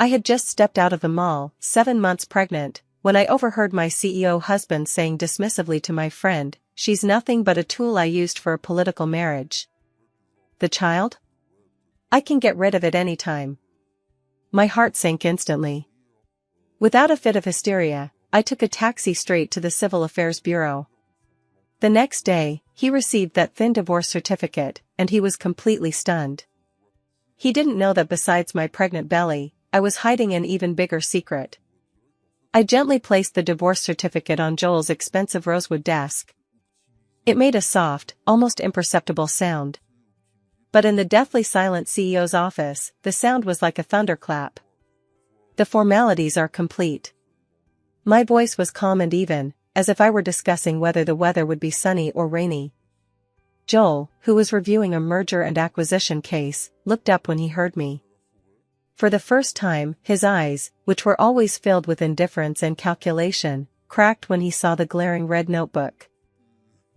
I had just stepped out of the mall, 7 months pregnant, when I overheard my CEO husband saying dismissively to my friend, "She's nothing but a tool I used for a political marriage." The child? I can get rid of it any time. My heart sank instantly. Without a fit of hysteria, I took a taxi straight to the Civil Affairs Bureau. The next day, he received that thin divorce certificate, and he was completely stunned. He didn't know that besides my pregnant belly, I was hiding an even bigger secret. I gently placed the divorce certificate on Joel's expensive rosewood desk. It made a soft, almost imperceptible sound. But in the deathly silent CEO's office, the sound was like a thunderclap. The formalities are complete. My voice was calm and even, as if I were discussing whether the weather would be sunny or rainy. Joel, who was reviewing a merger and acquisition case, looked up when he heard me. For the first time, his eyes, which were always filled with indifference and calculation, cracked when he saw the glaring red notebook.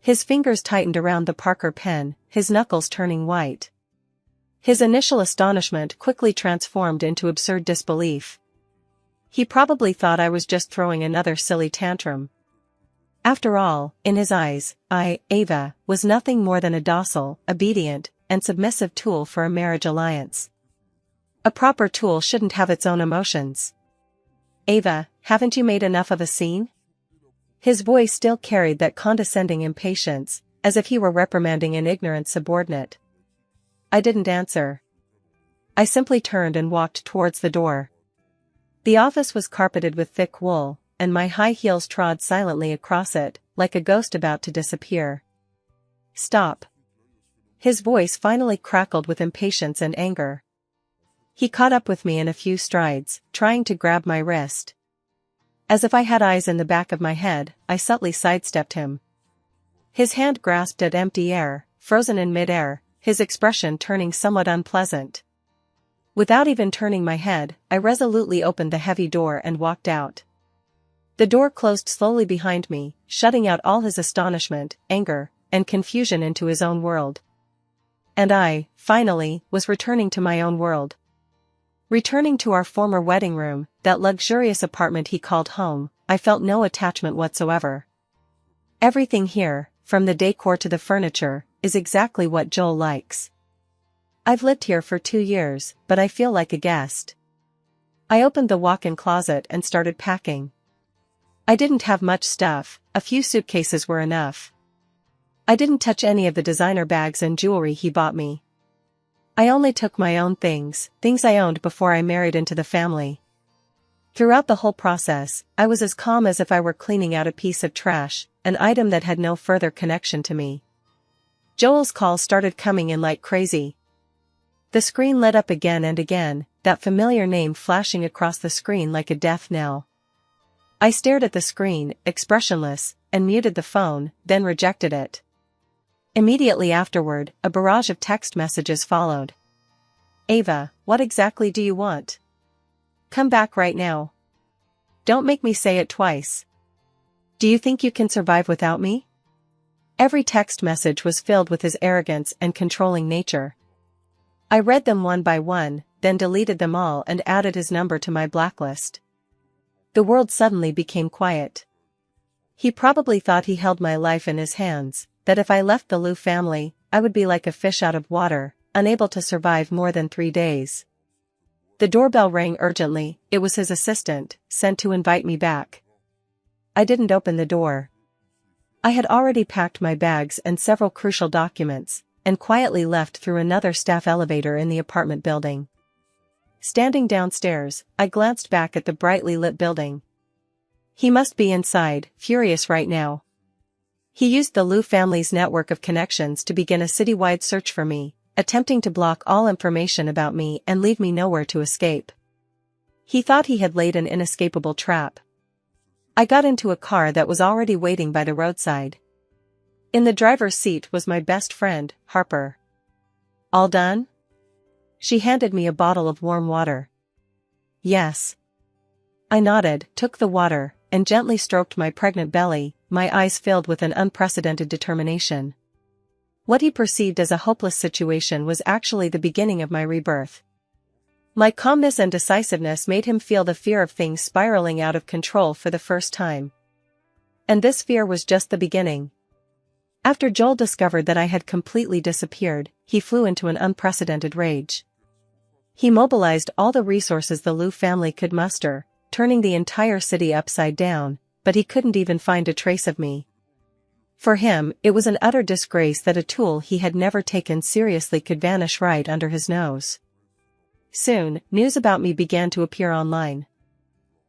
His fingers tightened around the Parker pen, his knuckles turning white. His initial astonishment quickly transformed into absurd disbelief. He probably thought I was just throwing another silly tantrum. After all, in his eyes, Ava, was nothing more than a docile, obedient, and submissive tool for a marriage alliance. A proper tool shouldn't have its own emotions. "Ava, haven't you made enough of a scene?" His voice still carried that condescending impatience, as if he were reprimanding an ignorant subordinate. I didn't answer. I simply turned and walked towards the door. The office was carpeted with thick wool, and my high heels trod silently across it, like a ghost about to disappear. "Stop." His voice finally crackled with impatience and anger. He caught up with me in a few strides, trying to grab my wrist. As if I had eyes in the back of my head, I subtly sidestepped him. His hand grasped at empty air, frozen in mid-air, his expression turning somewhat unpleasant. Without even turning my head, I resolutely opened the heavy door and walked out. The door closed slowly behind me, shutting out all his astonishment, anger, and confusion into his own world. And I, finally, was returning to my own world. Returning to our former wedding room, that luxurious apartment he called home, I felt no attachment whatsoever. Everything here, from the decor to the furniture, is exactly what Joel likes. I've lived here for 2 years, but I feel like a guest. I opened the walk-in closet and started packing. I didn't have much stuff, a few suitcases were enough. I didn't touch any of the designer bags and jewelry he bought me. I only took my own things I owned before I married into the family. Throughout the whole process, I was as calm as if I were cleaning out a piece of trash, an item that had no further connection to me. Joel's calls started coming in like crazy. The screen lit up again and again, that familiar name flashing across the screen like a death knell. I stared at the screen, expressionless, and muted the phone, then rejected it. Immediately afterward, a barrage of text messages followed. "Ava, what exactly do you want? Come back right now. Don't make me say it twice. Do you think you can survive without me?" Every text message was filled with his arrogance and controlling nature. I read them one by one, then deleted them all and added his number to my blacklist. The world suddenly became quiet. He probably thought he held my life in his hands, that if I left the Liu family, I would be like a fish out of water, unable to survive more than 3 days. The doorbell rang urgently. It was his assistant, sent to invite me back. I didn't open the door. I had already packed my bags and several crucial documents, and quietly left through another staff elevator in the apartment building. Standing downstairs, I glanced back at the brightly lit building. He must be inside, furious right now. He used the Liu family's network of connections to begin a citywide search for me, attempting to block all information about me and leave me nowhere to escape. He thought he had laid an inescapable trap. I got into a car that was already waiting by the roadside. In the driver's seat was my best friend, Harper. "All done?" She handed me a bottle of warm water. "Yes." I nodded, took the water, and gently stroked my pregnant belly, my eyes filled with an unprecedented determination. What he perceived as a hopeless situation was actually the beginning of my rebirth. My calmness and decisiveness made him feel the fear of things spiraling out of control for the first time. And this fear was just the beginning. After Joel discovered that I had completely disappeared, he flew into an unprecedented rage. He mobilized all the resources the Liu family could muster, turning the entire city upside down, but he couldn't even find a trace of me. For him, it was an utter disgrace that a tool he had never taken seriously could vanish right under his nose. Soon, news about me began to appear online.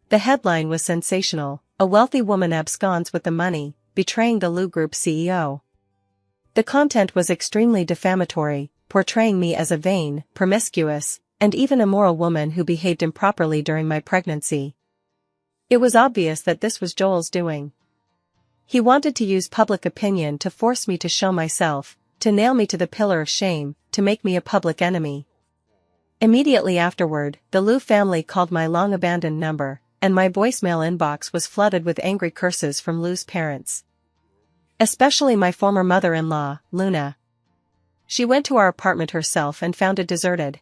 The headline was sensational: "A wealthy woman absconds with the money, betraying the Liu Group CEO." The content was extremely defamatory, portraying me as a vain, promiscuous, and even immoral woman who behaved improperly during my pregnancy. It was obvious that this was Joel's doing. He wanted to use public opinion to force me to show myself, to nail me to the pillar of shame, to make me a public enemy. Immediately afterward, the Liu family called my long-abandoned number, and my voicemail inbox was flooded with angry curses from Liu's parents. Especially my former mother-in-law, Luna. She went to our apartment herself and found it deserted.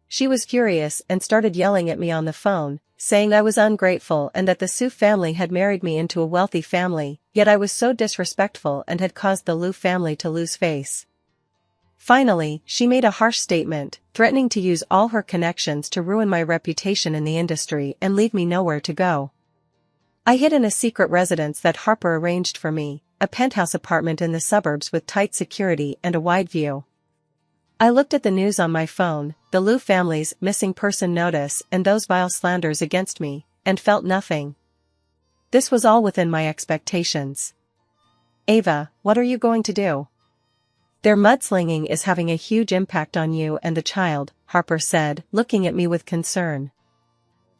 She was furious and started yelling at me on the phone, saying I was ungrateful and that the Su family had married me into a wealthy family, yet I was so disrespectful and had caused the Liu family to lose face. Finally, she made a harsh statement, threatening to use all her connections to ruin my reputation in the industry and leave me nowhere to go. I hid in a secret residence that Harper arranged for me, a penthouse apartment in the suburbs with tight security and a wide view. I looked at the news on my phone, the Liu family's missing person notice and those vile slanders against me, and felt nothing. This was all within my expectations. "Ava, what are you going to do? Their mudslinging is having a huge impact on you and the child," Harper said, looking at me with concern.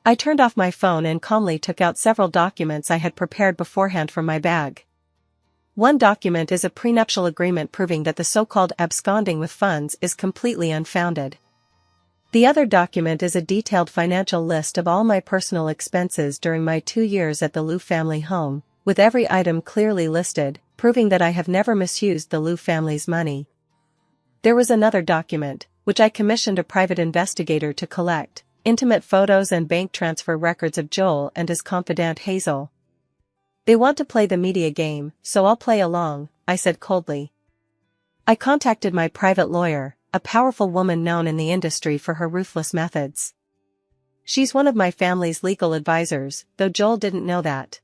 I turned off my phone and calmly took out several documents I had prepared beforehand from my bag. One document is a prenuptial agreement proving that the so-called absconding with funds is completely unfounded. The other document is a detailed financial list of all my personal expenses during my 2 years at the Liu family home, with every item clearly listed, proving that I have never misused the Liu family's money. There was another document, which I commissioned a private investigator to collect, intimate photos and bank transfer records of Joel and his confidante Hazel. "They want to play the media game, so I'll play along," I said coldly. I contacted my private lawyer, a powerful woman known in the industry for her ruthless methods. She's one of my family's legal advisors, though Joel didn't know that.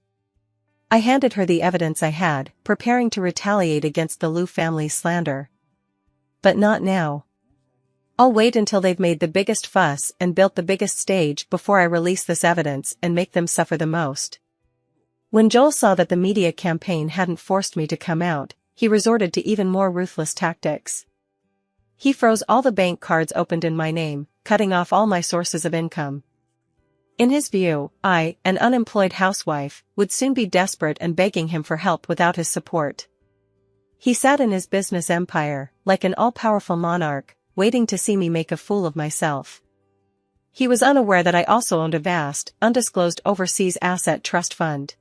I handed her the evidence I had, preparing to retaliate against the Liu family's slander. But not now. I'll wait until they've made the biggest fuss and built the biggest stage before I release this evidence and make them suffer the most. When Joel saw that the media campaign hadn't forced me to come out, he resorted to even more ruthless tactics. He froze all the bank cards opened in my name, cutting off all my sources of income. In his view, I, an unemployed housewife, would soon be desperate and begging him for help without his support. He sat in his business empire, like an all-powerful monarch, waiting to see me make a fool of myself. He was unaware that I also owned a vast, undisclosed overseas asset trust fund.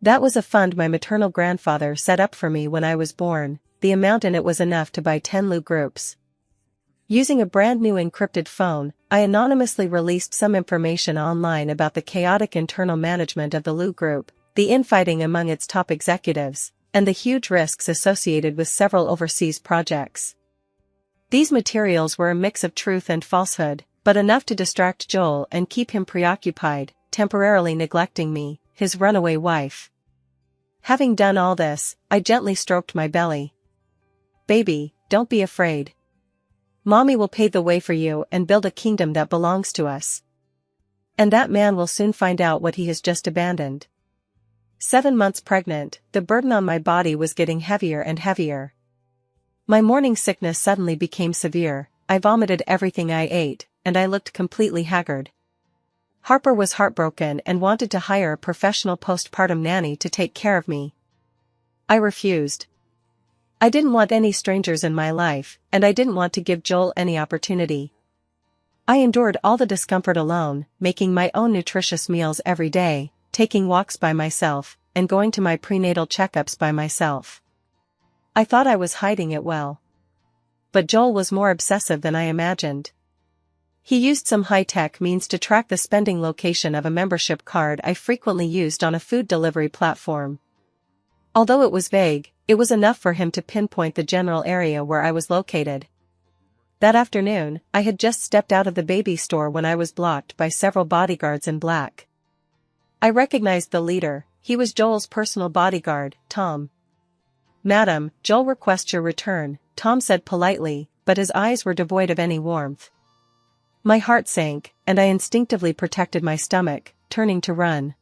That was a fund my maternal grandfather set up for me when I was born. The amount in it was enough to buy 10 Liu groups. Using a brand new encrypted phone, I anonymously released some information online about the chaotic internal management of the Liu Group, the infighting among its top executives, and the huge risks associated with several overseas projects. These materials were a mix of truth and falsehood, but enough to distract Joel and keep him preoccupied, temporarily neglecting me, his runaway wife. Having done all this, I gently stroked my belly. "Baby, don't be afraid. Mommy will pave the way for you and build a kingdom that belongs to us. And that man will soon find out what he has just abandoned." 7 months pregnant, the burden on my body was getting heavier and heavier. My morning sickness suddenly became severe. I vomited everything I ate, and I looked completely haggard. Harper was heartbroken and wanted to hire a professional postpartum nanny to take care of me. I refused. I didn't want any strangers in my life, and I didn't want to give Joel any opportunity. I endured all the discomfort alone, making my own nutritious meals every day, taking walks by myself, and going to my prenatal checkups by myself. I thought I was hiding it well. But Joel was more obsessive than I imagined. He used some high-tech means to track the spending location of a membership card I frequently used on a food delivery platform. Although it was vague, it was enough for him to pinpoint the general area where I was located. That afternoon, I had just stepped out of the baby store when I was blocked by several bodyguards in black. I recognized the leader. He was Joel's personal bodyguard, Tom. "Madam, Joel requests your return," Tom said politely, but his eyes were devoid of any warmth. My heart sank, and I instinctively protected my stomach, turning to run.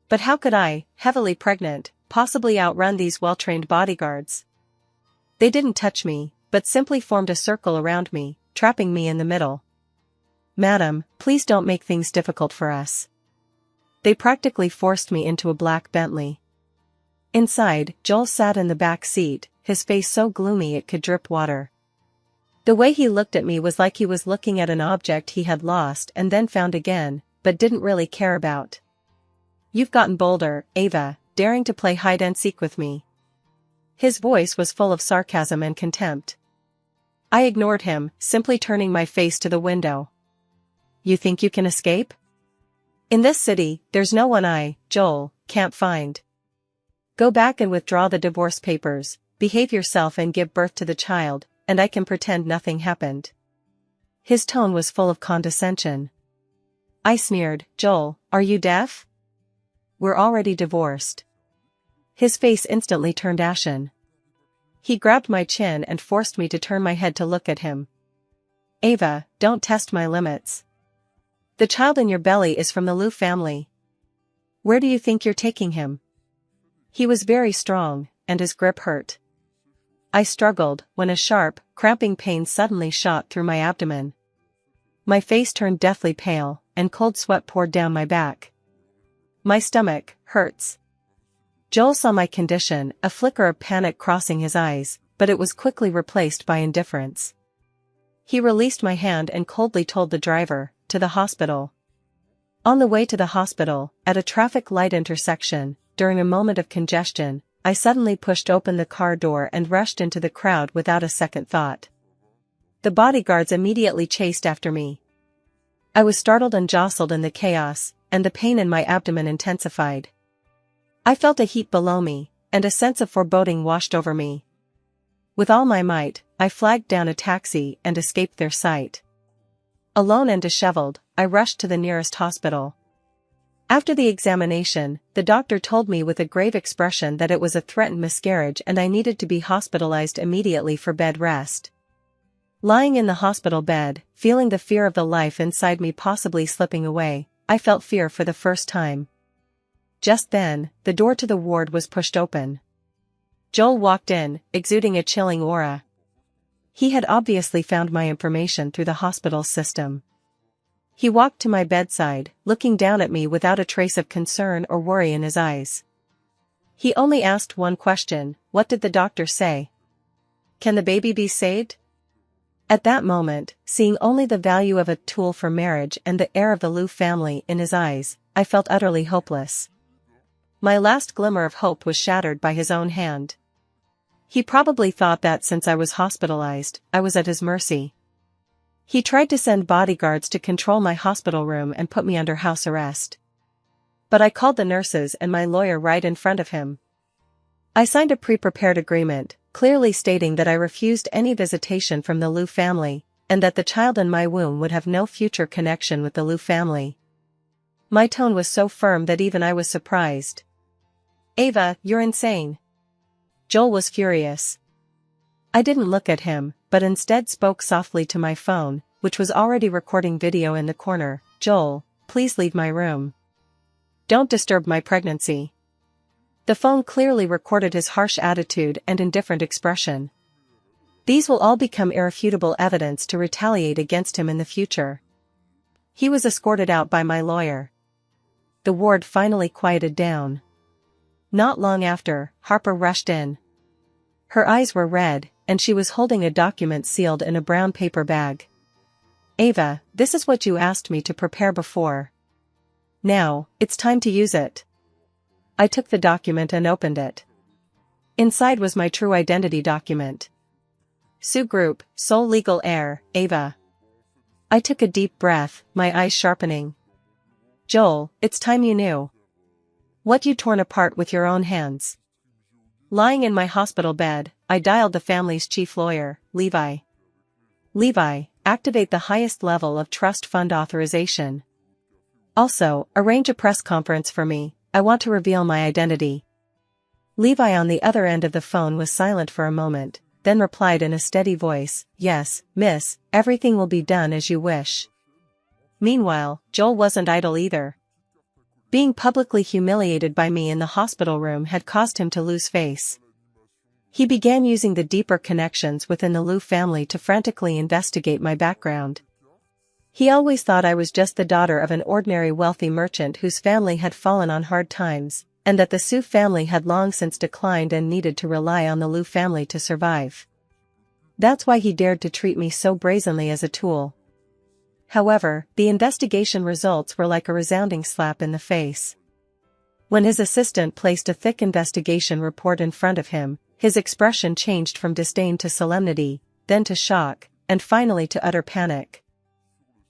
But how could I, heavily pregnant, possibly outrun these well-trained bodyguards? They didn't touch me, but simply formed a circle around me, trapping me in the middle. "Madam, please don't make things difficult for us." They practically forced me into a black Bentley. Inside, Joel sat in the back seat, his face so gloomy it could drip water. The way he looked at me was like he was looking at an object he had lost and then found again, but didn't really care about. "You've gotten bolder, Ava, daring to play hide-and-seek with me." His voice was full of sarcasm and contempt. I ignored him, simply turning my face to the window. "You think you can escape? In this city, there's no one Joel, can't find. Go back and withdraw the divorce papers, behave yourself and give birth to the child, and I can pretend nothing happened." His tone was full of condescension. I sneered, "Joel, are you deaf? We're already divorced." His face instantly turned ashen. He grabbed my chin and forced me to turn my head to look at him. "Ava, don't test my limits. The child in your belly is from the Liu family. Where do you think you're taking him?" He was very strong, and his grip hurt. I struggled, when a sharp, cramping pain suddenly shot through my abdomen. My face turned deathly pale, and cold sweat poured down my back. "My stomach hurts." Joel saw my condition, a flicker of panic crossing his eyes, but it was quickly replaced by indifference. He released my hand and coldly told the driver, "To the hospital." On the way to the hospital, at a traffic light intersection, during a moment of congestion, I suddenly pushed open the car door and rushed into the crowd without a second thought. The bodyguards immediately chased after me. I was startled and jostled in the chaos, and the pain in my abdomen intensified. I felt a heat below me, and a sense of foreboding washed over me. With all my might, I flagged down a taxi and escaped their sight. Alone and disheveled, I rushed to the nearest hospital. After the examination, the doctor told me with a grave expression that it was a threatened miscarriage and I needed to be hospitalized immediately for bed rest. Lying in the hospital bed, feeling the fear of the life inside me possibly slipping away, I felt fear for the first time. Just then, the door to the ward was pushed open. Joel walked in, exuding a chilling aura. He had obviously found my information through the hospital system. He walked to my bedside, looking down at me without a trace of concern or worry in his eyes. He only asked one question: "What did the doctor say? Can the baby be saved?" At that moment, seeing only the value of a tool for marriage and the heir of the Liu family in his eyes, I felt utterly hopeless. My last glimmer of hope was shattered by his own hand. He probably thought that since I was hospitalized, I was at his mercy. He tried to send bodyguards to control my hospital room and put me under house arrest. But I called the nurses and my lawyer right in front of him. I signed a pre-prepared agreement, clearly stating that I refused any visitation from the Liu family, and that the child in my womb would have no future connection with the Liu family. My tone was so firm that even I was surprised. "Ava, you're insane." Joel was furious. I didn't look at him, but instead spoke softly to my phone, which was already recording video in the corner. "Joel, please leave my room. Don't disturb my pregnancy." The phone clearly recorded his harsh attitude and indifferent expression. These will all become irrefutable evidence to retaliate against him in the future. He was escorted out by my lawyer. The ward finally quieted down. Not long after, Harper rushed in. Her eyes were red, and she was holding a document sealed in a brown paper bag. "Ava, this is what you asked me to prepare before. Now, it's time to use it." I took the document and opened it. Inside was my true identity document. Sue Group, sole legal heir, Ava. I took a deep breath, my eyes sharpening. Joel, it's time you knew. What you torn apart with your own hands. Lying in my hospital bed, I dialed the family's chief lawyer, Levi. Levi, activate the highest level of trust fund authorization. Also, arrange a press conference for me, I want to reveal my identity. Levi on the other end of the phone was silent for a moment, then replied in a steady voice, yes, miss, everything will be done as you wish. Meanwhile, Joel wasn't idle either. Being publicly humiliated by me in the hospital room had caused him to lose face. He began using the deeper connections within the Liu family to frantically investigate my background. He always thought I was just the daughter of an ordinary wealthy merchant whose family had fallen on hard times, and that the Su family had long since declined and needed to rely on the Liu family to survive. That's why he dared to treat me so brazenly as a tool. However, the investigation results were like a resounding slap in the face. When his assistant placed a thick investigation report in front of him, his expression changed from disdain to solemnity, then to shock, and finally to utter panic.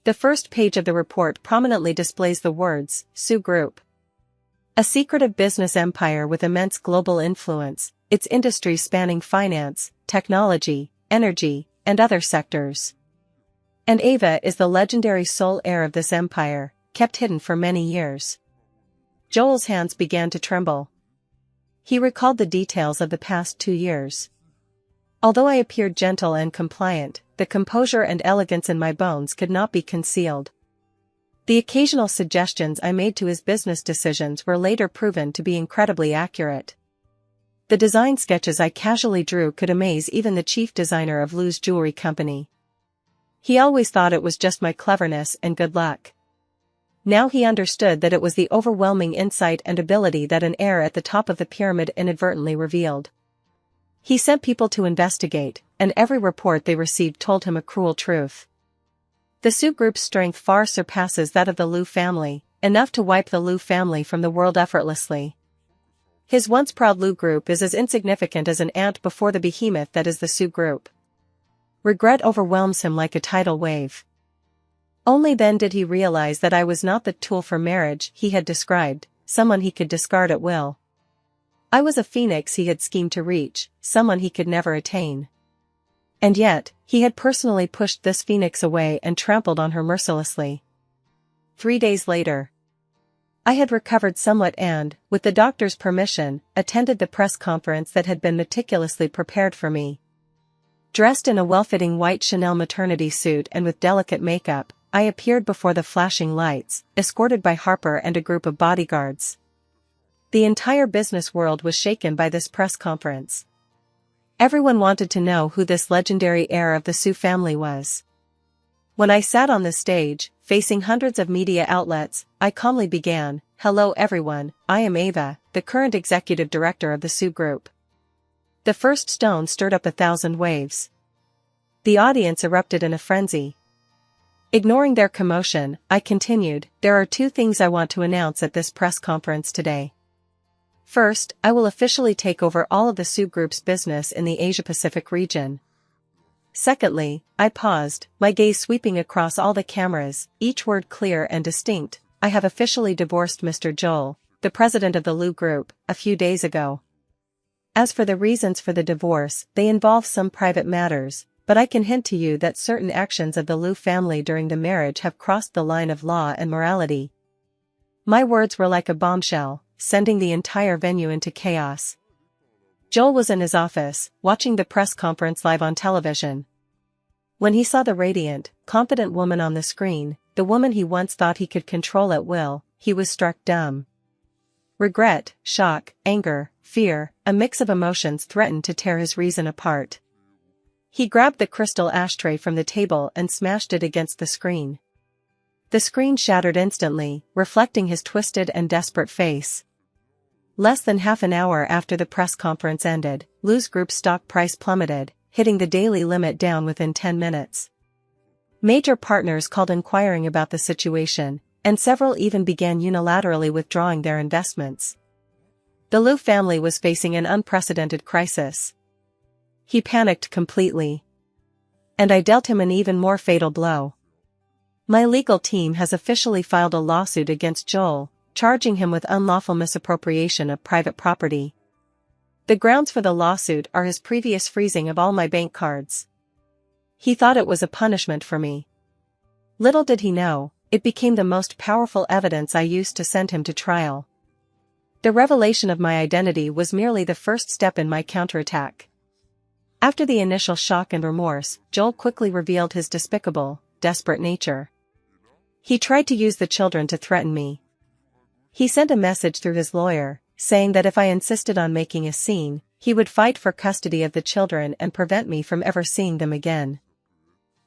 The first page of the report prominently displays the words, Su Group. A secretive business empire with immense global influence, its industries spanning finance, technology, energy, and other sectors. And Ava is the legendary sole heir of this empire, kept hidden for many years. Joel's hands began to tremble. He recalled the details of the past 2 years. Although I appeared gentle and compliant, the composure and elegance in my bones could not be concealed. The occasional suggestions I made to his business decisions were later proven to be incredibly accurate. The design sketches I casually drew could amaze even the chief designer of Liu's jewelry company. He always thought it was just my cleverness and good luck. Now he understood that it was the overwhelming insight and ability that an heir at the top of the pyramid inadvertently revealed. He sent people to investigate, and every report they received told him a cruel truth. The Su Group's strength far surpasses that of the Liu family, enough to wipe the Liu family from the world effortlessly. His once proud Liu Group is as insignificant as an ant before the behemoth that is the Su Group. Regret overwhelms him like a tidal wave. Only then did he realize that I was not the tool for marriage he had described, someone he could discard at will. I was a phoenix he had schemed to reach, someone he could never attain. And yet, he had personally pushed this phoenix away and trampled on her mercilessly. 3 days later, I had recovered somewhat and, with the doctor's permission, attended the press conference that had been meticulously prepared for me. Dressed in a well-fitting white Chanel maternity suit and with delicate makeup, I appeared before the flashing lights, escorted by Harper and a group of bodyguards. The entire business world was shaken by this press conference. Everyone wanted to know who this legendary heir of the Su family was. When I sat on the stage, facing hundreds of media outlets, I calmly began, "Hello everyone, I am Ava, the current executive director of the Su Group." The first stone stirred up 1,000 waves. The audience erupted in a frenzy. Ignoring their commotion, I continued, "There are 2 things I want to announce at this press conference today. First, I will officially take over all of the Su Group's business in the Asia-Pacific region. Secondly," I paused, my gaze sweeping across all the cameras, each word clear and distinct, "I have officially divorced Mr. Joel, the president of the Liu Group, a few days ago. As for the reasons for the divorce, they involve some private matters, but I can hint to you that certain actions of the Liu family during the marriage have crossed the line of law and morality." My words were like a bombshell, sending the entire venue into chaos. Joel was in his office, watching the press conference live on television. When he saw the radiant, confident woman on the screen, the woman he once thought he could control at will, he was struck dumb. Regret, shock, anger, fear, a mix of emotions threatened to tear his reason apart. He grabbed the crystal ashtray from the table and smashed it against the screen. The screen shattered instantly, reflecting his twisted and desperate face. Less than half an hour after the press conference ended, Liu's Group's stock price plummeted, hitting the daily limit down within 10 minutes. Major partners called inquiring about the situation, and several even began unilaterally withdrawing their investments. The Liu family was facing an unprecedented crisis. He panicked completely. And I dealt him an even more fatal blow. My legal team has officially filed a lawsuit against Joel, charging him with unlawful misappropriation of private property. The grounds for the lawsuit are his previous freezing of all my bank cards. He thought it was a punishment for me. Little did he know, it became the most powerful evidence I used to send him to trial. The revelation of my identity was merely the first step in my counterattack. After the initial shock and remorse, Joel quickly revealed his despicable, desperate nature. He tried to use the children to threaten me. He sent a message through his lawyer, saying that if I insisted on making a scene, he would fight for custody of the children and prevent me from ever seeing them again.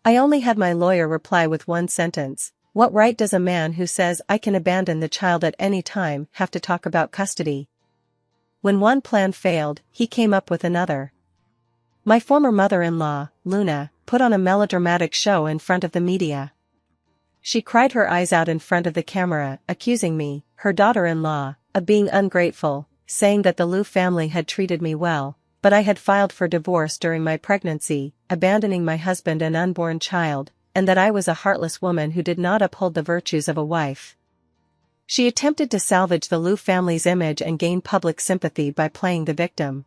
I only had my lawyer reply with one sentence: "What right does a man who says I can abandon the child at any time have to talk about custody?" When one plan failed, he came up with another. My former mother-in-law, Luna, put on a melodramatic show in front of the media. She cried her eyes out in front of the camera, accusing me, her daughter-in-law, of being ungrateful, saying that the Liu family had treated me well, but I had filed for divorce during my pregnancy, abandoning my husband and unborn child, and that I was a heartless woman who did not uphold the virtues of a wife. She attempted to salvage the Liu family's image and gain public sympathy by playing the victim.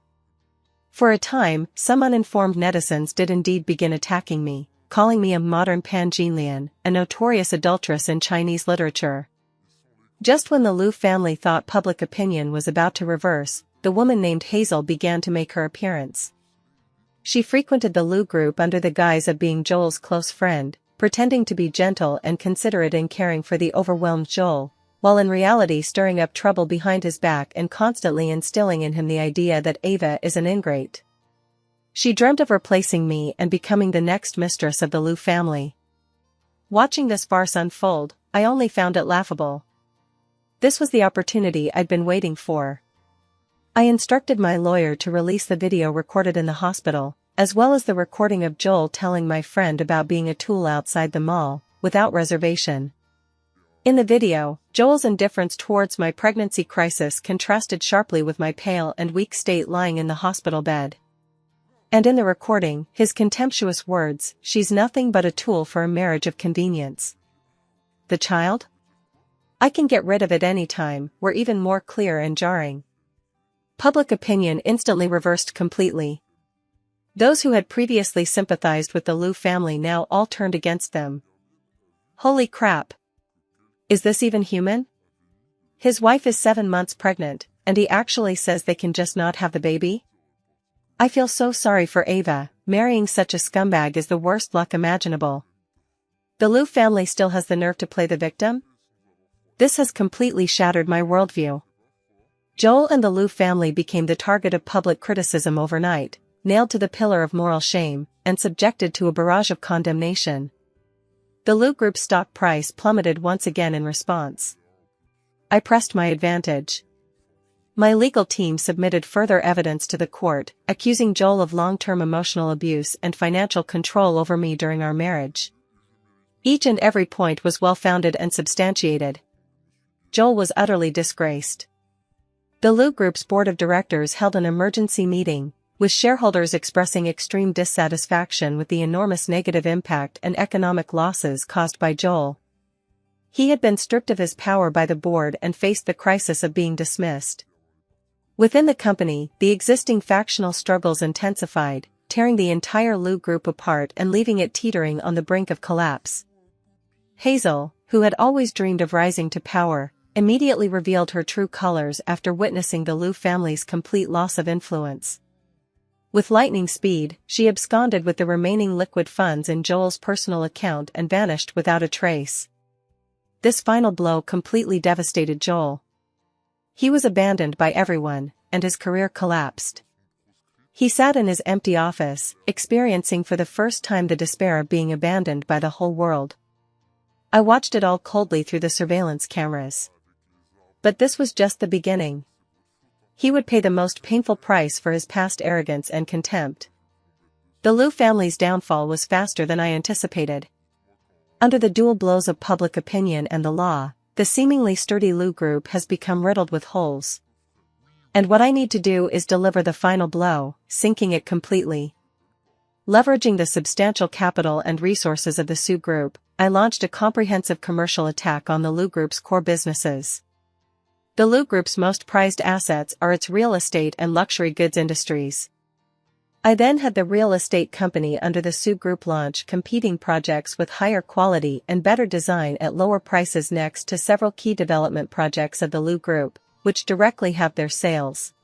For a time, some uninformed netizens did indeed begin attacking me, calling me a modern Pan-Jinlian, a notorious adulteress in Chinese literature. Just when the Liu family thought public opinion was about to reverse, the woman named Hazel began to make her appearance. She frequented the Liu group under the guise of being Joel's close friend, pretending to be gentle and considerate in caring for the overwhelmed Joel, while in reality stirring up trouble behind his back and constantly instilling in him the idea that Ava is an ingrate. She dreamt of replacing me and becoming the next mistress of the Liu family. Watching this farce unfold, I only found it laughable. This was the opportunity I'd been waiting for. I instructed my lawyer to release the video recorded in the hospital, as well as the recording of Joel telling my friend about being a tool outside the mall, without reservation. In the video, Joel's indifference towards my pregnancy crisis contrasted sharply with my pale and weak state lying in the hospital bed. And in the recording, his contemptuous words, "She's nothing but a tool for a marriage of convenience." The child? I can get rid of it any time, were even more clear and jarring. Public opinion instantly reversed completely. Those who had previously sympathized with the Liu family now all turned against them. Holy crap! Is this even human? His wife is 7 months pregnant, and he actually says they can just not have the baby? I feel so sorry for Ava. Marrying such a scumbag is the worst luck imaginable. The Liu family still has the nerve to play the victim? This has completely shattered my worldview. Joel and the Liu family became the target of public criticism overnight, nailed to the pillar of moral shame, and subjected to a barrage of condemnation. The Liu Group's stock price plummeted once again in response. I pressed my advantage. My legal team submitted further evidence to the court, accusing Joel of long-term emotional abuse and financial control over me during our marriage. Each and every point was well-founded and substantiated. Joel was utterly disgraced. The Liu Group's board of directors held an emergency meeting, with shareholders expressing extreme dissatisfaction with the enormous negative impact and economic losses caused by Joel. He had been stripped of his power by the board and faced the crisis of being dismissed. Within the company, the existing factional struggles intensified, tearing the entire Liu Group apart and leaving it teetering on the brink of collapse. Hazel, who had always dreamed of rising to power, immediately revealed her true colors after witnessing the Liu family's complete loss of influence. With lightning speed, she absconded with the remaining liquid funds in Joel's personal account and vanished without a trace. This final blow completely devastated Joel. He was abandoned by everyone, and his career collapsed. He sat in his empty office, experiencing for the first time the despair of being abandoned by the whole world. I watched it all coldly through the surveillance cameras. But this was just the beginning. He would pay the most painful price for his past arrogance and contempt. The Liu family's downfall was faster than I anticipated. Under the dual blows of public opinion and the law, the seemingly sturdy Liu Group has become riddled with holes. And what I need to do is deliver the final blow, sinking it completely. Leveraging the substantial capital and resources of the Su Group, I launched a comprehensive commercial attack on the Lu Group's core businesses. The Lu Group's most prized assets are its real estate and luxury goods industries. I then had the real estate company under the Su Group launch competing projects with higher quality and better design at lower prices next to several key development projects of the Lu Group, which directly have their sales.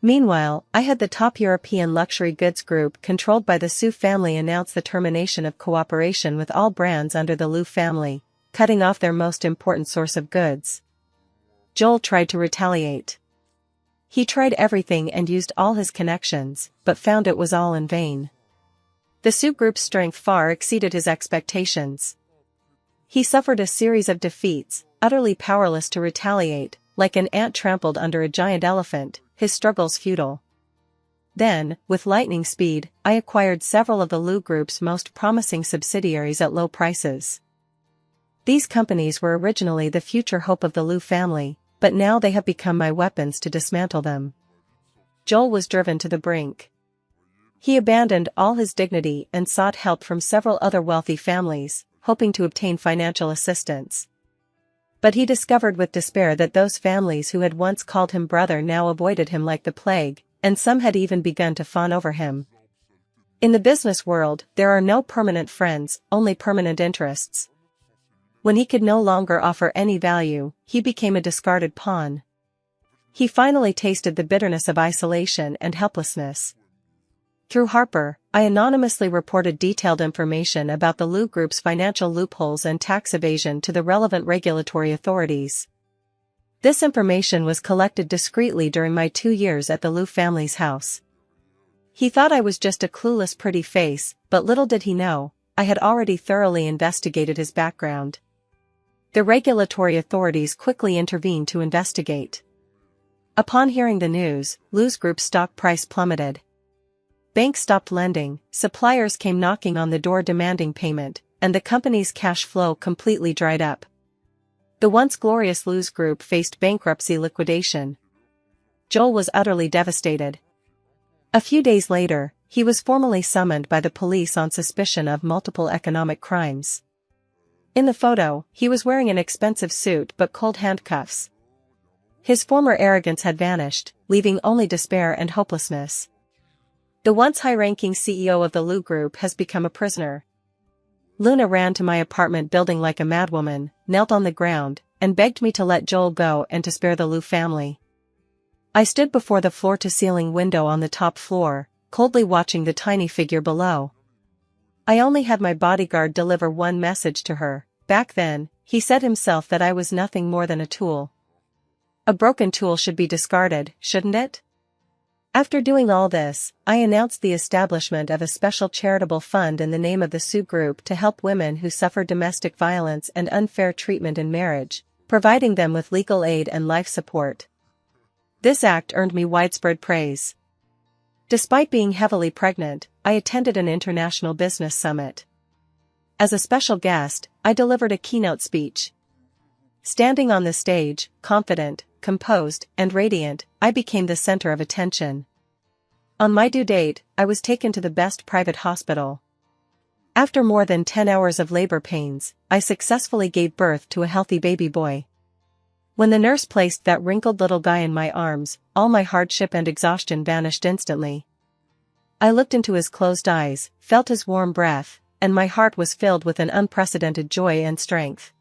Meanwhile, I had the top European luxury goods group controlled by the Su family announce the termination of cooperation with all brands under the Lu family, cutting off their most important source of goods. Joel tried to retaliate. He tried everything and used all his connections, but found it was all in vain. The Su Group's strength far exceeded his expectations. He suffered a series of defeats, utterly powerless to retaliate, like an ant trampled under a giant elephant, his struggles futile. Then, with lightning speed, I acquired several of the Lu Group's most promising subsidiaries at low prices. These companies were originally the future hope of the Lu family, but now they have become my weapons to dismantle them. Joel was driven to the brink. He abandoned all his dignity and sought help from several other wealthy families, hoping to obtain financial assistance. But he discovered with despair that those families who had once called him brother now avoided him like the plague, and some had even begun to fawn over him. In the business world, there are no permanent friends, only permanent interests. When he could no longer offer any value, he became a discarded pawn. He finally tasted the bitterness of isolation and helplessness. Through Harper, I anonymously reported detailed information about the Lu Group's financial loopholes and tax evasion to the relevant regulatory authorities. This information was collected discreetly during my 2 years at the Lu family's house. He thought I was just a clueless pretty face, but little did he know, I had already thoroughly investigated his background. The regulatory authorities quickly intervened to investigate. Upon hearing the news, Lu's Group's stock price plummeted. Banks stopped lending, suppliers came knocking on the door demanding payment, and the company's cash flow completely dried up. The once glorious Lu's Group faced bankruptcy liquidation. Joel was utterly devastated. A few days later, he was formally summoned by the police on suspicion of multiple economic crimes. In the photo, he was wearing an expensive suit but cold handcuffs. His former arrogance had vanished, leaving only despair and hopelessness. The once high-ranking CEO of the Lu Group has become a prisoner. Luna ran to my apartment building like a madwoman, knelt on the ground, and begged me to let Joel go and to spare the Lu family. I stood before the floor-to-ceiling window on the top floor, coldly watching the tiny figure below. I only had my bodyguard deliver one message to her. Back then, he said himself that I was nothing more than a tool. A broken tool should be discarded, shouldn't it? After doing all this, I announced the establishment of a special charitable fund in the name of the Su Group to help women who suffer domestic violence and unfair treatment in marriage, providing them with legal aid and life support. This act earned me widespread praise. Despite being heavily pregnant, I attended an international business summit. As a special guest, I delivered a keynote speech. Standing on the stage, confident, composed, and radiant, I became the center of attention. On my due date, I was taken to the best private hospital. After more than 10 hours of labor pains, I successfully gave birth to a healthy baby boy. When the nurse placed that wrinkled little guy in my arms, all my hardship and exhaustion vanished instantly. I looked into his closed eyes, felt his warm breath, and my heart was filled with an unprecedented joy and strength.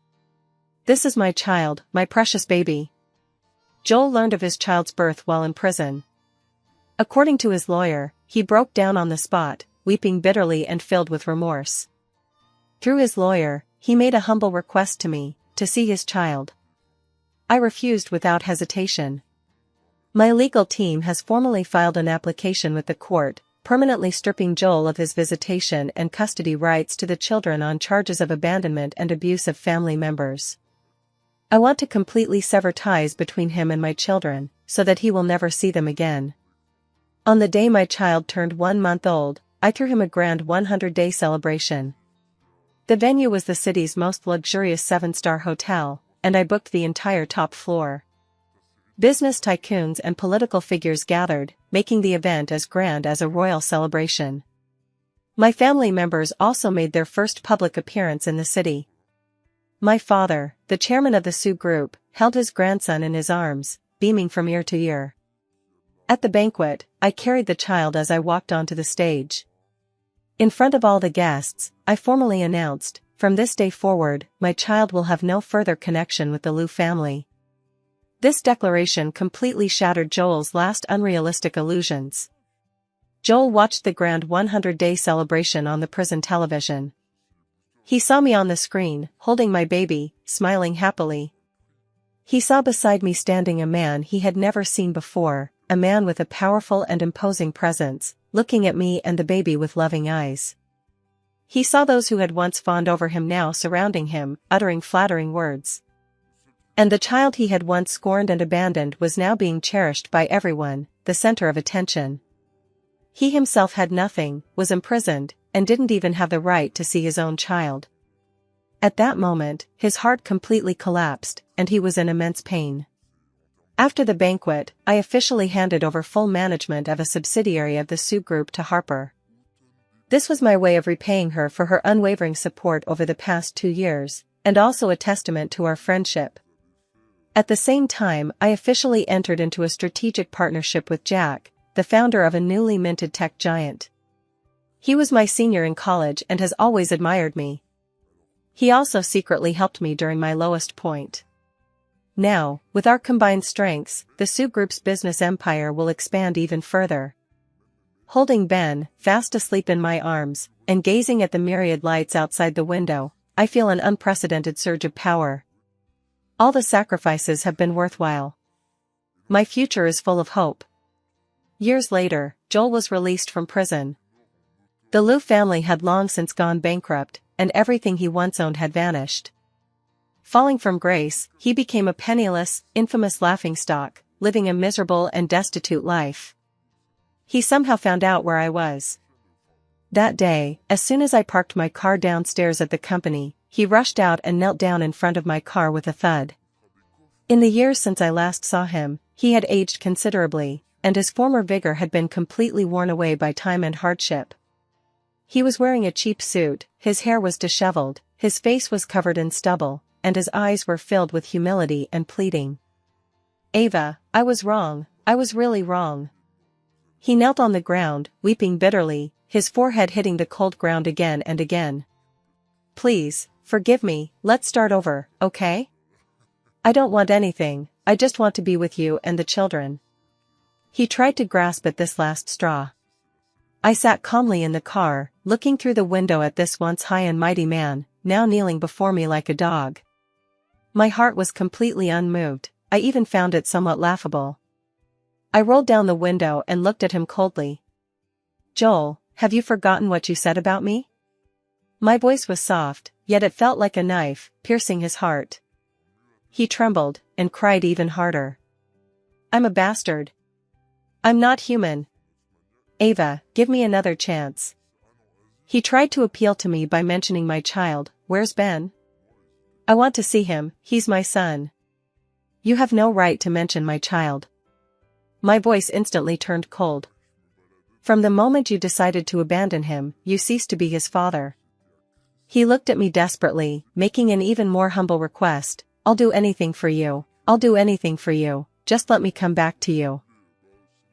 This is my child, my precious baby. Joel learned of his child's birth while in prison. According to his lawyer, he broke down on the spot, weeping bitterly and filled with remorse. Through his lawyer, he made a humble request to me, to see his child. I refused without hesitation. My legal team has formally filed an application with the court, permanently stripping Joel of his visitation and custody rights to the children on charges of abandonment and abuse of family members. I want to completely sever ties between him and my children, so that he will never see them again. On the day my child turned 1 month old, I threw him a grand 100-day celebration. The venue was the city's most luxurious 7-star hotel, and I booked the entire top floor. Business tycoons and political figures gathered, making the event as grand as a royal celebration. My family members also made their first public appearance in the city. My father, the chairman of the Sioux group, held his grandson in his arms, beaming from ear to ear. At the banquet, I carried the child as I walked onto the stage. In front of all the guests, I formally announced, "From this day forward, my child will have no further connection with the Liu family." This declaration completely shattered Joel's last unrealistic illusions. Joel watched the grand 100-day celebration on the prison television. He saw me on the screen, holding my baby, smiling happily. He saw beside me standing a man he had never seen before, a man with a powerful and imposing presence, looking at me and the baby with loving eyes. He saw those who had once fawned over him now surrounding him, uttering flattering words. And the child he had once scorned and abandoned was now being cherished by everyone, the center of attention. He himself had nothing, was imprisoned, and didn't even have the right to see his own child. At that moment, his heart completely collapsed, and he was in immense pain. After the banquet, I officially handed over full management of a subsidiary of the Sioux Group to Harper. This was my way of repaying her for her unwavering support over the past 2 years, and also a testament to our friendship. At the same time, I officially entered into a strategic partnership with Jack, the founder of a newly minted tech giant. He was my senior in college and has always admired me. He also secretly helped me during my lowest point. Now, with our combined strengths, the Sioux Group's business empire will expand even further. Holding Ben, fast asleep in my arms, and gazing at the myriad lights outside the window, I feel an unprecedented surge of power. All the sacrifices have been worthwhile. My future is full of hope. Years later, Joel was released from prison. The Liu family had long since gone bankrupt, and everything he once owned had vanished. Falling from grace, he became a penniless, infamous laughingstock, living a miserable and destitute life. He somehow found out where I was. That day, as soon as I parked my car downstairs at the company, he rushed out and knelt down in front of my car with a thud. In the years since I last saw him, he had aged considerably, and his former vigor had been completely worn away by time and hardship. He was wearing a cheap suit, his hair was disheveled, his face was covered in stubble, and his eyes were filled with humility and pleading. "Ava, I was wrong, I was really wrong." He knelt on the ground, weeping bitterly, his forehead hitting the cold ground again and again. "Please, forgive me, let's start over, okay? I don't want anything, I just want to be with you and the children." He tried to grasp at this last straw. I sat calmly in the car, looking through the window at this once high and mighty man, now kneeling before me like a dog. My heart was completely unmoved, I even found it somewhat laughable. I rolled down the window and looked at him coldly. "Joel, have you forgotten what you said about me?" My voice was soft, yet it felt like a knife, piercing his heart. He trembled, and cried even harder. "I'm a bastard. I'm not human. Ava, give me another chance." He tried to appeal to me by mentioning my child. "Where's Ben? I want to see him, he's my son." "You have no right to mention my child." My voice instantly turned cold. "From the moment you decided to abandon him, you ceased to be his father." He looked at me desperately, making an even more humble request. "I'll do anything for you, I'll do anything for you, just let me come back to you."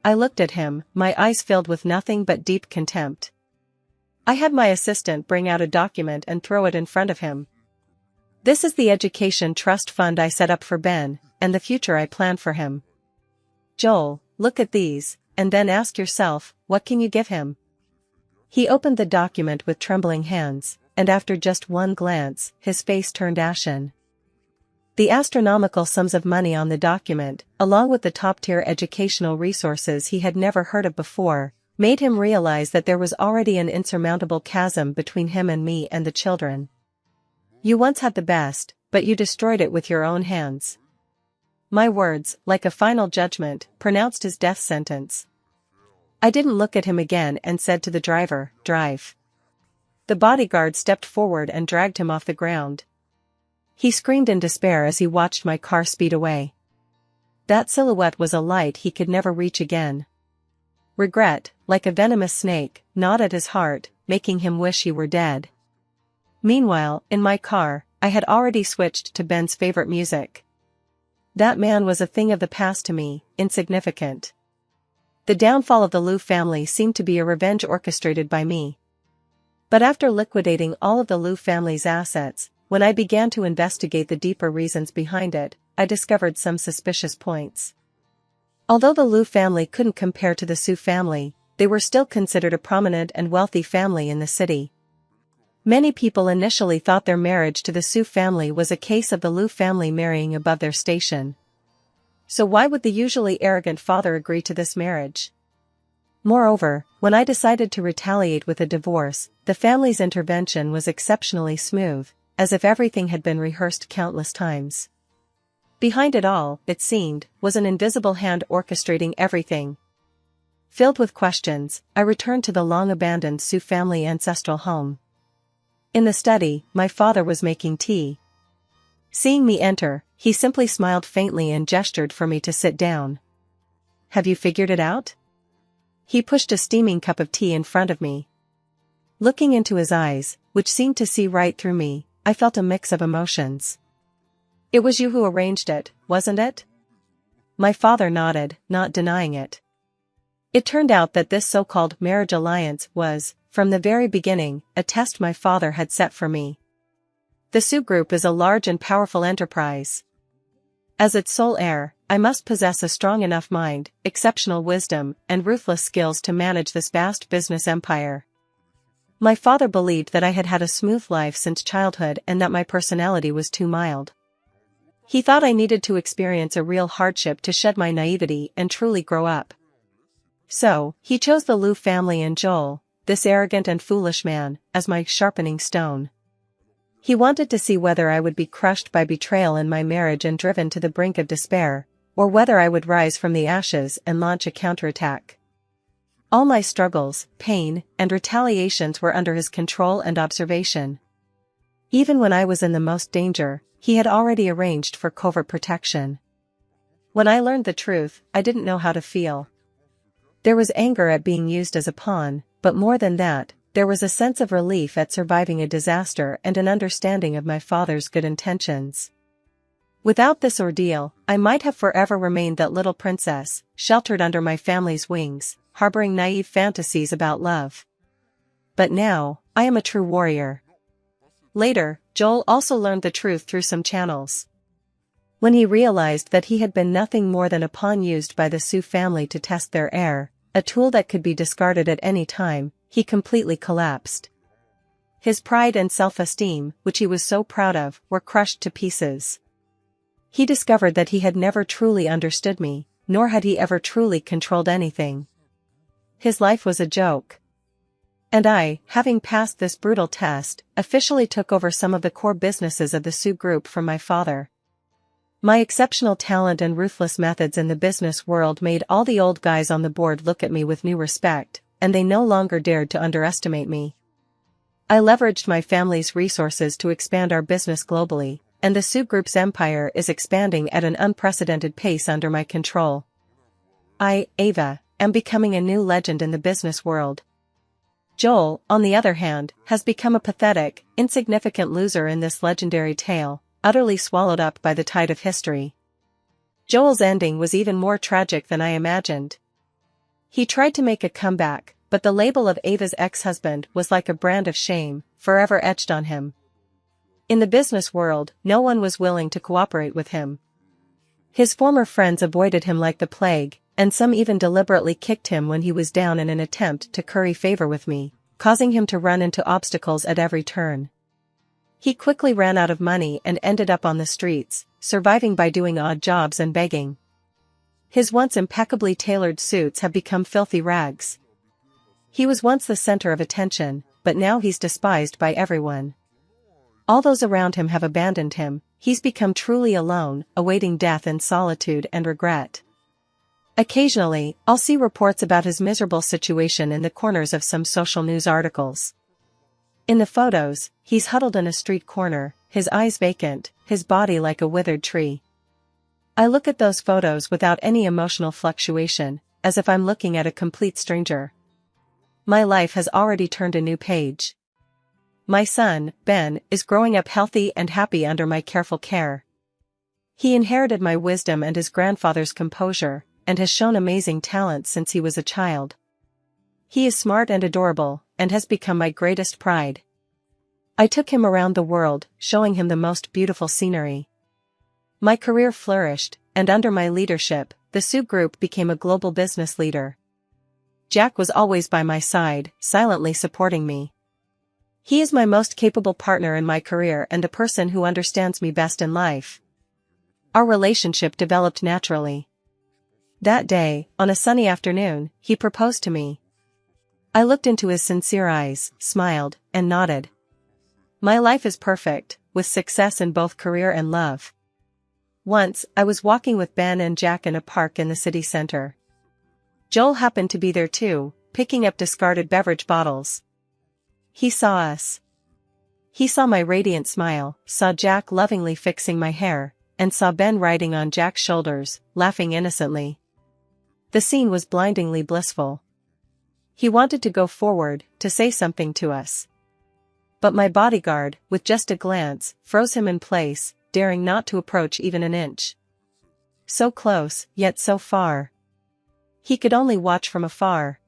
I looked at him, my eyes filled with nothing but deep contempt. I had my assistant bring out a document and throw it in front of him. "This is the education trust fund I set up for Ben, and the future I plan for him. Joel, look at these, and then ask yourself, what can you give him?" He opened the document with trembling hands, and after just one glance, his face turned ashen. The astronomical sums of money on the document, along with the top-tier educational resources he had never heard of before, made him realize that there was already an insurmountable chasm between him and me and the children. "You once had the best, but you destroyed it with your own hands." My words, like a final judgment, pronounced his death sentence. I didn't look at him again and said to the driver, "Drive." The bodyguard stepped forward and dragged him off the ground. He screamed in despair as he watched my car speed away. That silhouette was a light he could never reach again. Regret, like a venomous snake, gnawed at his heart, making him wish he were dead. Meanwhile, in my car, I had already switched to Ben's favorite music. That man was a thing of the past to me, insignificant. The downfall of the Liu family seemed to be a revenge orchestrated by me. But after liquidating all of the Liu family's assets, when I began to investigate the deeper reasons behind it, I discovered some suspicious points. Although the Liu family couldn't compare to the Su family, they were still considered a prominent and wealthy family in the city. Many people initially thought their marriage to the Su family was a case of the Liu family marrying above their station. So why would the usually arrogant father agree to this marriage? Moreover, when I decided to retaliate with a divorce, the family's intervention was exceptionally smooth, as if everything had been rehearsed countless times. Behind it all, it seemed, was an invisible hand orchestrating everything. Filled with questions, I returned to the long-abandoned Su family ancestral home. In the study, my father was making tea. Seeing me enter, he simply smiled faintly and gestured for me to sit down. "Have you figured it out?" He pushed a steaming cup of tea in front of me. Looking into his eyes, which seemed to see right through me, I felt a mix of emotions. "It was you who arranged it, wasn't it?" My father nodded, not denying it. It turned out that this so-called marriage alliance was, from the very beginning, a test my father had set for me. The Su Group is a large and powerful enterprise. As its sole heir, I must possess a strong enough mind, exceptional wisdom, and ruthless skills to manage this vast business empire. My father believed that I had had a smooth life since childhood and that my personality was too mild. He thought I needed to experience a real hardship to shed my naivety and truly grow up. So, he chose the Liu family and Joel, this arrogant and foolish man, as my sharpening stone. He wanted to see whether I would be crushed by betrayal in my marriage and driven to the brink of despair, or whether I would rise from the ashes and launch a counterattack. All my struggles, pain, and retaliations were under his control and observation. Even when I was in the most danger, he had already arranged for covert protection. When I learned the truth, I didn't know how to feel. There was anger at being used as a pawn, but more than that, there was a sense of relief at surviving a disaster and an understanding of my father's good intentions. Without this ordeal, I might have forever remained that little princess, sheltered under my family's wings, harboring naive fantasies about love. But now, I am a true warrior. Later, Joel also learned the truth through some channels. When he realized that he had been nothing more than a pawn used by the Su family to test their heir, a tool that could be discarded at any time, he completely collapsed. His pride and self-esteem, which he was so proud of, were crushed to pieces. He discovered that he had never truly understood me, nor had he ever truly controlled anything. His life was a joke. And I, having passed this brutal test, officially took over some of the core businesses of the Su Group from my father. My exceptional talent and ruthless methods in the business world made all the old guys on the board look at me with new respect, and they no longer dared to underestimate me. I leveraged my family's resources to expand our business globally, and the Su Group's empire is expanding at an unprecedented pace under my control. I, Ava, am becoming a new legend in the business world. Joel, on the other hand, has become a pathetic, insignificant loser in this legendary tale, utterly swallowed up by the tide of history. Joel's ending was even more tragic than I imagined. He tried to make a comeback, but the label of Ava's ex-husband was like a brand of shame, forever etched on him. In the business world, no one was willing to cooperate with him. His former friends avoided him like the plague, and some even deliberately kicked him when he was down in an attempt to curry favor with me, causing him to run into obstacles at every turn. He quickly ran out of money and ended up on the streets, surviving by doing odd jobs and begging. His once impeccably tailored suits have become filthy rags. He was once the center of attention, but now he's despised by everyone. All those around him have abandoned him, he's become truly alone, awaiting death in solitude and regret. Occasionally, I'll see reports about his miserable situation in the corners of some social news articles. In the photos, he's huddled in a street corner, his eyes vacant, his body like a withered tree. I look at those photos without any emotional fluctuation, as if I'm looking at a complete stranger. My life has already turned a new page. My son, Ben, is growing up healthy and happy under my careful care. He inherited my wisdom and his grandfather's composure, and has shown amazing talent since he was a child. He is smart and adorable, and has become my greatest pride. I took him around the world, showing him the most beautiful scenery. My career flourished, and under my leadership, the Sue Group became a global business leader. Jack was always by my side, silently supporting me. He is my most capable partner in my career and the person who understands me best in life. Our relationship developed naturally. That day, on a sunny afternoon, he proposed to me. I looked into his sincere eyes, smiled, and nodded. My life is perfect, with success in both career and love. Once, I was walking with Ben and Jack in a park in the city center. Joel happened to be there too, picking up discarded beverage bottles. He saw us. He saw my radiant smile, saw Jack lovingly fixing my hair, and saw Ben riding on Jack's shoulders, laughing innocently. The scene was blindingly blissful. He wanted to go forward, to say something to us. But my bodyguard, with just a glance, froze him in place, daring not to approach even an inch. So close, yet so far. He could only watch from afar.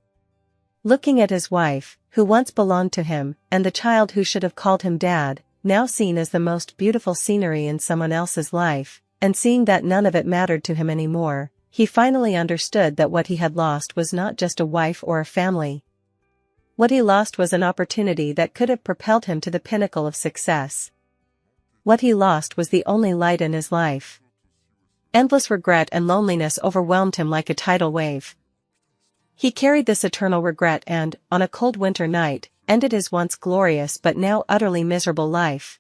Looking at his wife, who once belonged to him, and the child who should have called him dad, now seen as the most beautiful scenery in someone else's life, and seeing that none of it mattered to him anymore, he finally understood that what he had lost was not just a wife or a family. What he lost was an opportunity that could have propelled him to the pinnacle of success. What he lost was the only light in his life. Endless regret and loneliness overwhelmed him like a tidal wave. He carried this eternal regret and, on a cold winter night, ended his once glorious but now utterly miserable life.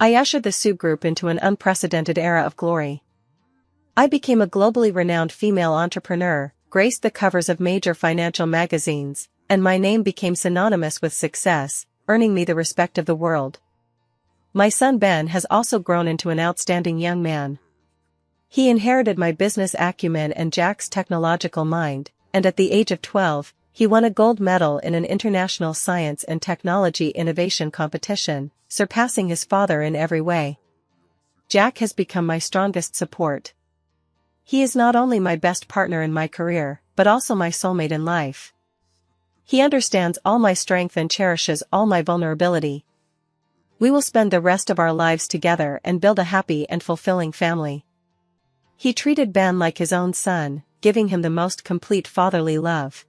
I ushered the Sue Group into an unprecedented era of glory. I became a globally renowned female entrepreneur, graced the covers of major financial magazines, and my name became synonymous with success, earning me the respect of the world. My son Ben has also grown into an outstanding young man. He inherited my business acumen and Jack's technological mind, and at the age of 12, he won a gold medal in an international science and technology innovation competition, surpassing his father in every way. Jack has become my strongest support. He is not only my best partner in my career, but also my soulmate in life. He understands all my strength and cherishes all my vulnerability. We will spend the rest of our lives together and build a happy and fulfilling family. He treated Ben like his own son, giving him the most complete fatherly love.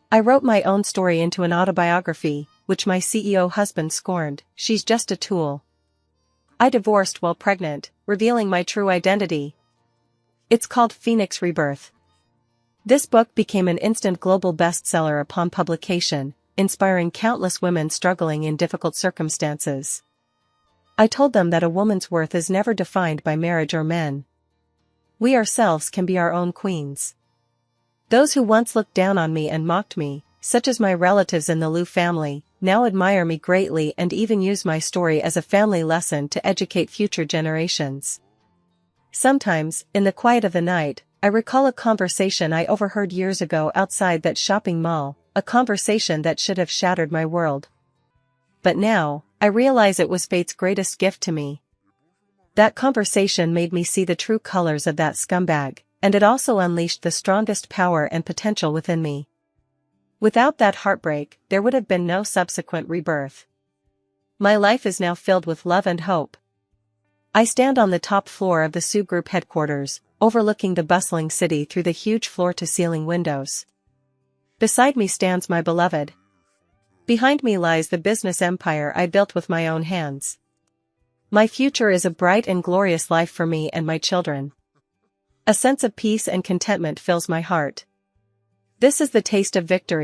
I wrote my own story into an autobiography, which my CEO husband scorned. She's just a tool. I divorced while pregnant, revealing my true identity. It's called Phoenix Rebirth. This book became an instant global bestseller upon publication, inspiring countless women struggling in difficult circumstances. I told them that a woman's worth is never defined by marriage or men. We ourselves can be our own queens. Those who once looked down on me and mocked me, such as my relatives in the Liu family, now admire me greatly and even use my story as a family lesson to educate future generations. Sometimes, in the quiet of the night, I recall a conversation I overheard years ago outside that shopping mall, a conversation that should have shattered my world. But now, I realize it was fate's greatest gift to me. That conversation made me see the true colors of that scumbag, and it also unleashed the strongest power and potential within me. Without that heartbreak, there would have been no subsequent rebirth. My life is now filled with love and hope. I stand on the top floor of the Sue Group headquarters, overlooking the bustling city through the huge floor-to-ceiling windows. Beside me stands my beloved. Behind me lies the business empire I built with my own hands. My future is a bright and glorious life for me and my children. A sense of peace and contentment fills my heart. This is the taste of victory.